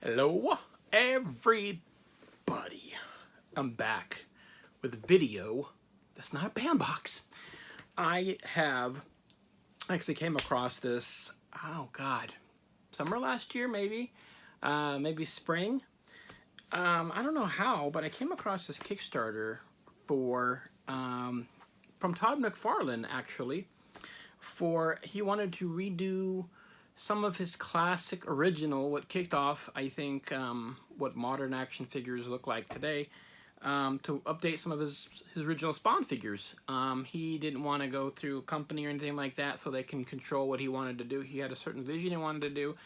Hello, everybody. I'm back with a video that's not a bandbox. I actually came across this, oh God, summer last year, maybe spring. I don't know how, but I came across this Kickstarter for, from Todd McFarlane, actually, he wanted to redo some of his classic original, what kicked off, I think, what modern action figures look like today, to update some of his original Spawn figures. He didn't want to go through a company or anything like that so they can control what he wanted to do. He had a certain vision he wanted to do.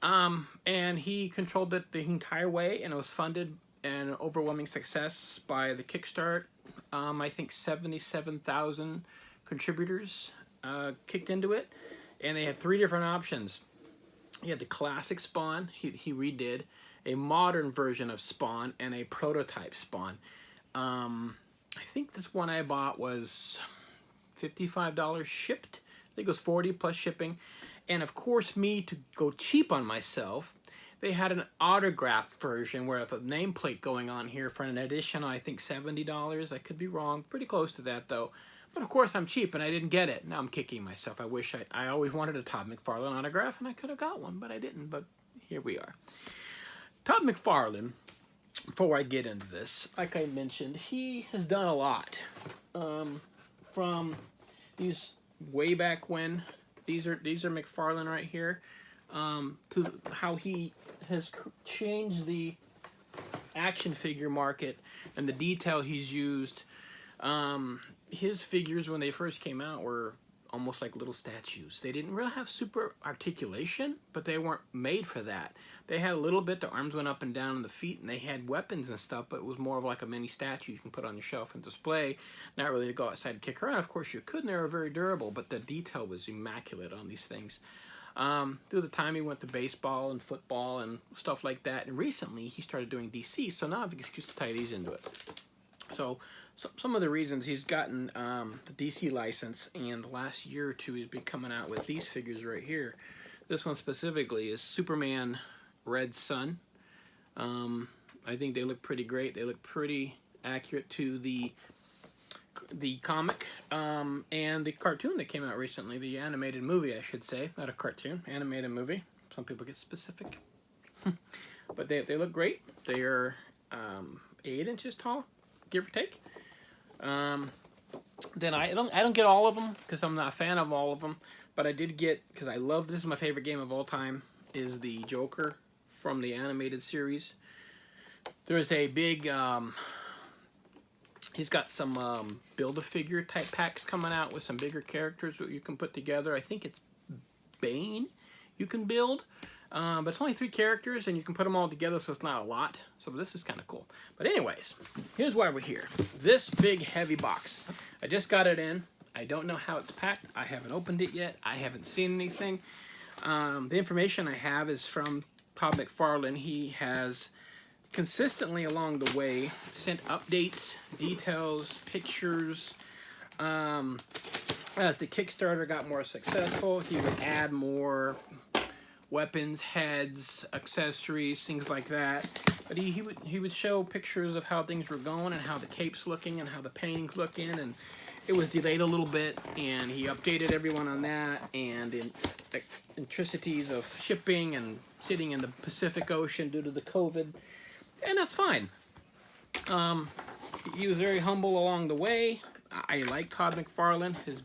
And he controlled it the entire way, and it was funded an overwhelming success by the Kickstart. I think 77,000 contributors kicked into it. And they had three different options. He had the classic Spawn, he redid, a modern version of Spawn, and a prototype Spawn. I think this one I bought was $55 shipped. I think it was $40 plus shipping. And of course, me, to go cheap on myself, they had an autographed version where with a nameplate going on here for an additional, I think, $70. I could be wrong, pretty close to that though. But of course I'm cheap and I didn't get it. Now I'm kicking myself. I wish I always wanted a Todd McFarlane autograph and I could have got one, but I didn't. But here we are. Todd McFarlane, before I get into this, like I mentioned, he has done a lot. From these way back when, these are McFarlane right here, to how he has changed the action figure market and the detail he's used. His figures, when they first came out, were almost like little statues. They didn't really have super articulation, but they weren't made for that. They had a little bit, the arms went up and down on the feet, and they had weapons and stuff, but it was more of like a mini statue you can put on your shelf and display, not really to go outside and kick around. Of course you could, and they were very durable, but the detail was immaculate on these things. Through the time he went to baseball and football and stuff like that, and recently he started doing DC, so now I have an excuse to tie these into it. So some of the reasons he's gotten the DC license, and the last year or two he's been coming out with these figures right here. This one specifically is Superman Red Sun. I think they look pretty great. They look pretty accurate to the comic and the cartoon that came out recently, the animated movie, I should say. Not a cartoon, animated movie. Some people get specific. But they look great. They are 8 inches tall, give or take. Then I don't get all of them because I'm not a fan of all of them, but I did get, because I love, this is my favorite game of all time, is the Joker from the animated series. There's a big, he's got some Build-A-Figure type packs coming out with some bigger characters that you can put together. I think it's Bane you can build. But it's only 3 characters, and you can put them all together, so it's not a lot. So this is kind of cool. But anyways, here's why we're here. This big, heavy box. I just got it in. I don't know how it's packed. I haven't opened it yet. I haven't seen anything. The information I have is from Todd McFarlane. He has consistently along the way sent updates, details, pictures. As the Kickstarter got more successful, he would add more weapons, heads, accessories, things like that. But he would show pictures of how things were going and how the cape's looking and how the painting's looking, and it was delayed a little bit, and he updated everyone on that, and the intricacies of shipping and sitting in the Pacific Ocean due to the COVID, and that's fine. He was very humble along the way. I like Todd McFarlane. His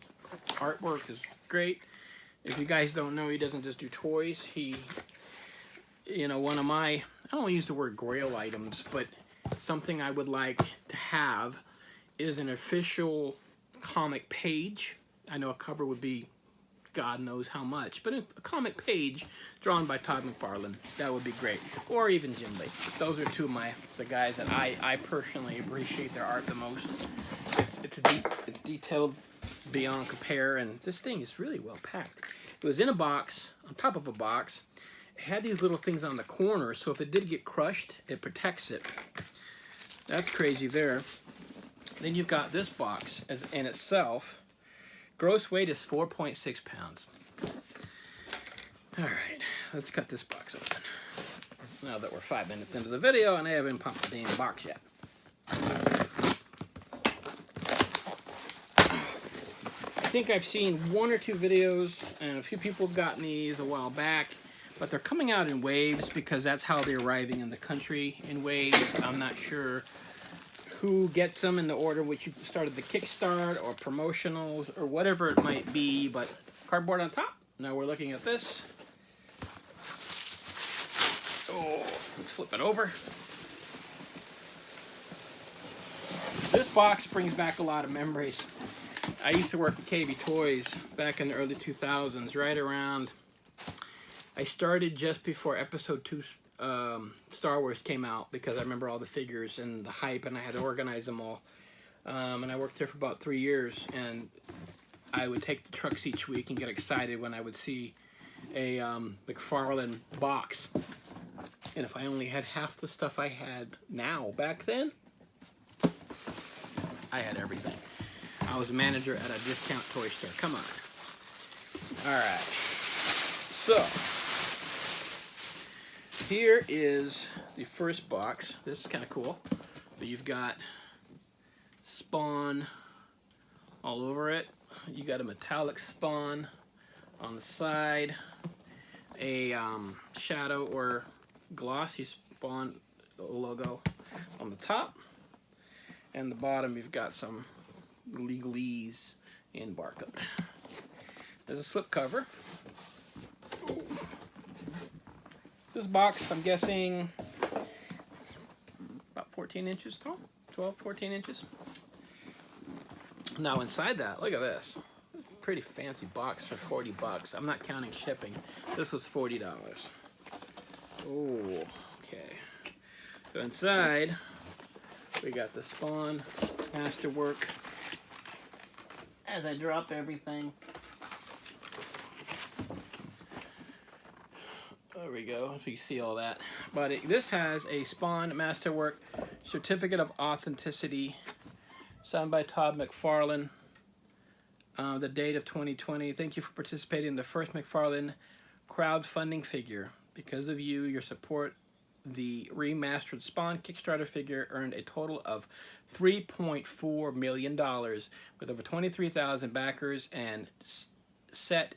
artwork is great. If you guys don't know, he doesn't just do toys. He, one of my, I don't want to use the word grail items, but something I would like to have is an official comic page. I know a cover would be God knows how much, but a comic page drawn by Todd McFarlane, that would be great. Or even Jim Lee. Those are two of the guys that I personally appreciate their art the most. It's detailed beyond compare, and this thing is really well packed. It was in a box, on top of a box. It had these little things on the corner, so if it did get crushed, it protects it. That's crazy there. Then you've got this box in itself. Gross weight is 4.6 pounds. All right, let's cut this box open. Now that we're 5 minutes into the video and I haven't pumped the damn box yet. I think I've seen 1 or 2 videos, and a few people have gotten these a while back, but they're coming out in waves because that's how they're arriving in the country, in waves. I'm not sure who gets them in the order which you started the Kickstarter or promotionals or whatever it might be, but cardboard on top. Now we're looking at this. Oh, let's flip it over. This box brings back a lot of memories. I used to work at KB Toys back in the early 2000s, right around, I started just before Episode 2 Star Wars came out, because I remember all the figures and the hype, and I had to organize them all. And I worked there for about 3 years, and I would take the trucks each week and get excited when I would see a McFarlane box. And if I only had half the stuff I had now, back then, I had everything. I was a manager at a discount toy store. Come on. Alright. So, here is the first box. This is kind of cool. But you've got Spawn all over it. You got a metallic Spawn on the side. A shadow or glossy Spawn logo on the top. And the bottom, you've got some legalese and barcode. There's a slip cover. Ooh. This box, I'm guessing, is about 14 inches tall. 12, 14 inches. Now inside that, look at this. Pretty fancy box for 40 bucks. I'm not counting shipping. This was $40. Oh, okay. So inside, we got the Spawn Masterwork. As I drop everything. There we go, so you see all that. But this has a Spawn Masterwork Certificate of Authenticity, signed by Todd McFarlane. The date of 2020. Thank you for participating in the first McFarlane crowdfunding figure. Because of you, your support, the remastered Spawn Kickstarter figure earned a total of $3.4 million with over 23,000 backers and set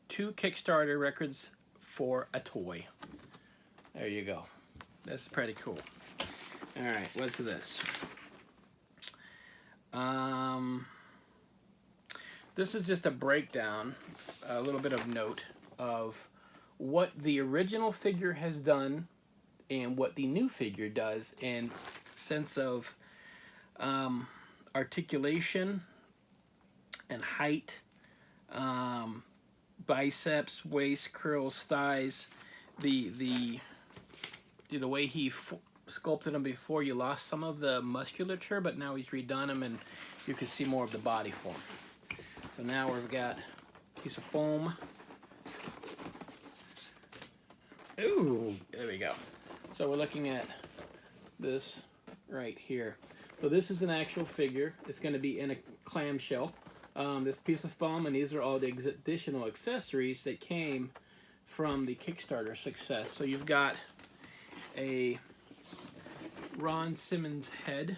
2 Kickstarter records for a toy. There you go. That's pretty cool. Alright, what's this? This is just a breakdown, a little bit of note of what the original figure has done and what the new figure does in sense of articulation and height, biceps, waist, curls, thighs. The way he sculpted them before, you lost some of the musculature, but now he's redone them and you can see more of the body form. So now we've got a piece of foam. Ooh, there we go. So we're looking at this right here. So this is an actual figure. It's going to be in a clamshell. This piece of foam, and these are all the additional accessories that came from the Kickstarter success. So you've got a Ron Simmons head,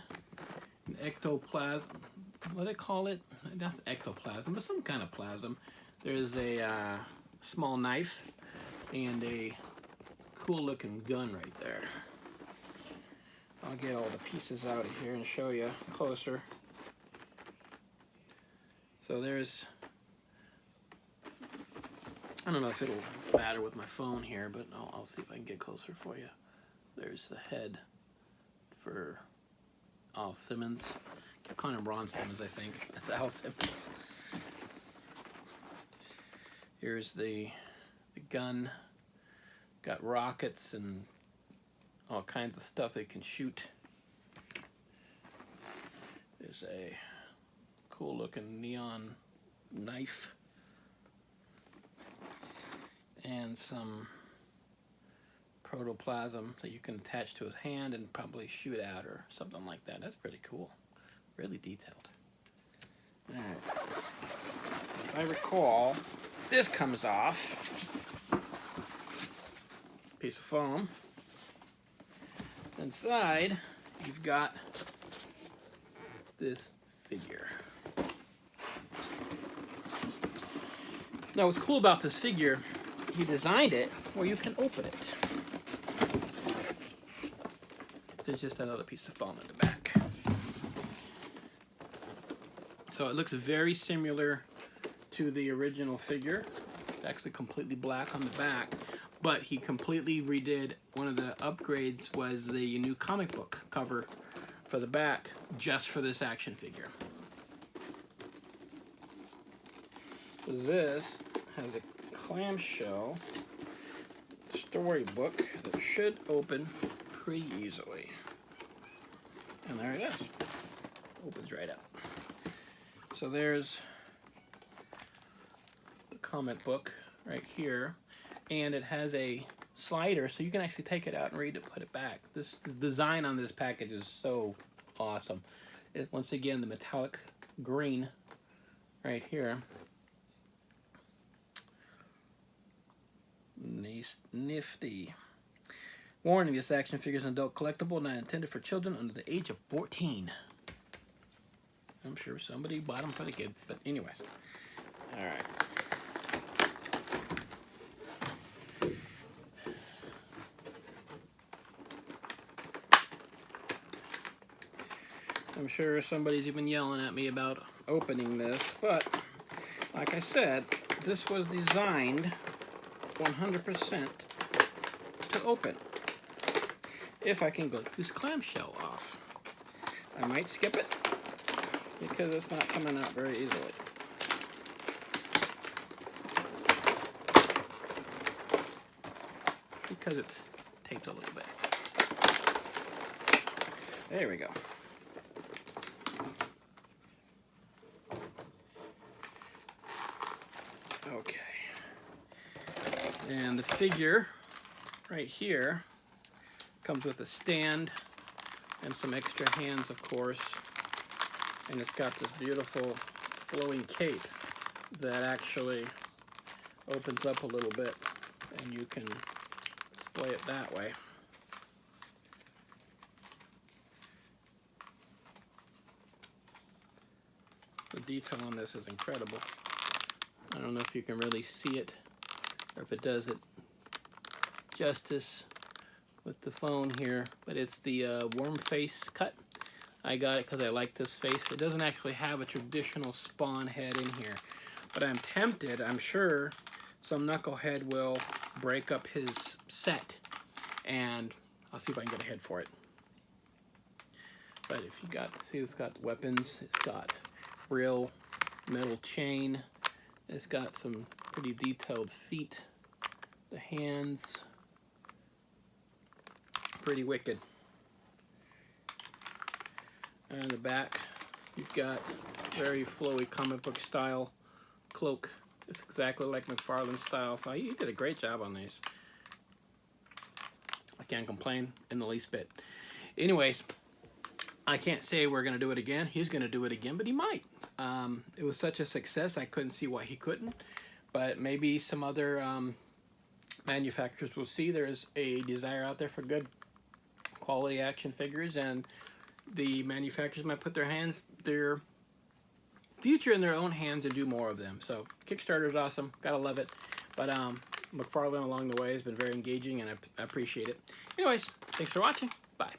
an ectoplasm. What do they call it? Not ectoplasm, but some kind of plasm. There's a small knife and a cool looking gun right there. I'll get all the pieces out of here and show you closer. So there's, I don't know if it'll matter with my phone here, but I'll see if I can get closer for you. There's the head for Al Simmons. I keep calling him Ron Simmons, I think. That's Al Simmons. Here's the gun. Got rockets and all kinds of stuff it can shoot. There's a cool looking neon knife and some protoplasm that you can attach to his hand and probably shoot at or something like that. That's pretty cool. Really detailed. Alright. If I recall, this comes off. Piece of foam. Inside, you've got this figure. Now, what's cool about this figure, he designed it where you can open it. There's just another piece of foam in the back. So it looks very similar to the original figure. It's actually completely black on the back, but he completely redid. One of the upgrades was the new comic book cover for the back, just for this action figure. This has a clamshell storybook that should open pretty easily. And there it is. Opens right up. So there's the comic book right here, and it has a slider so you can actually take it out and read it, put it back. This design on this package is so awesome. Once again, the metallic green right here. Nifty. Warning, this action figure is an adult collectible, not intended for children under the age of 14. I'm sure somebody bought them for the kid, but anyways. Alright. I'm sure somebody's even yelling at me about opening this, but like I said, this was designed 100% to open. If I can get this clamshell off. I might skip it because it's not coming out very easily. Because it's taped a little bit. There we go. Okay. And the figure right here comes with a stand and some extra hands, of course. And it's got this beautiful flowing cape that actually opens up a little bit, and you can display it that way. The detail on this is incredible. I don't know if you can really see it, or if it does it justice with the phone here, but it's the worm face cut. I got it because I like this face. It doesn't actually have a traditional Spawn head in here, but I'm tempted. I'm sure some knucklehead will break up his set, and I'll see if I can get a head for it. But if you got, see, it's got weapons. It's got real metal chain. It's got some pretty detailed feet. The hands, pretty wicked. And the back, you've got very flowy comic book style cloak. It's exactly like McFarlane style. So he did a great job on these. I can't complain in the least bit. Anyways, I can't say we're going to do it again. He's going to do it again, but he might. It was such a success, I couldn't see why he couldn't. But maybe some other manufacturers will see there's a desire out there for good quality action figures, and the manufacturers might put their future in their own hands and do more of them. So Kickstarter is awesome, gotta love it. But McFarlane along the way has been very engaging, and I appreciate it. Anyways, thanks for watching. Bye.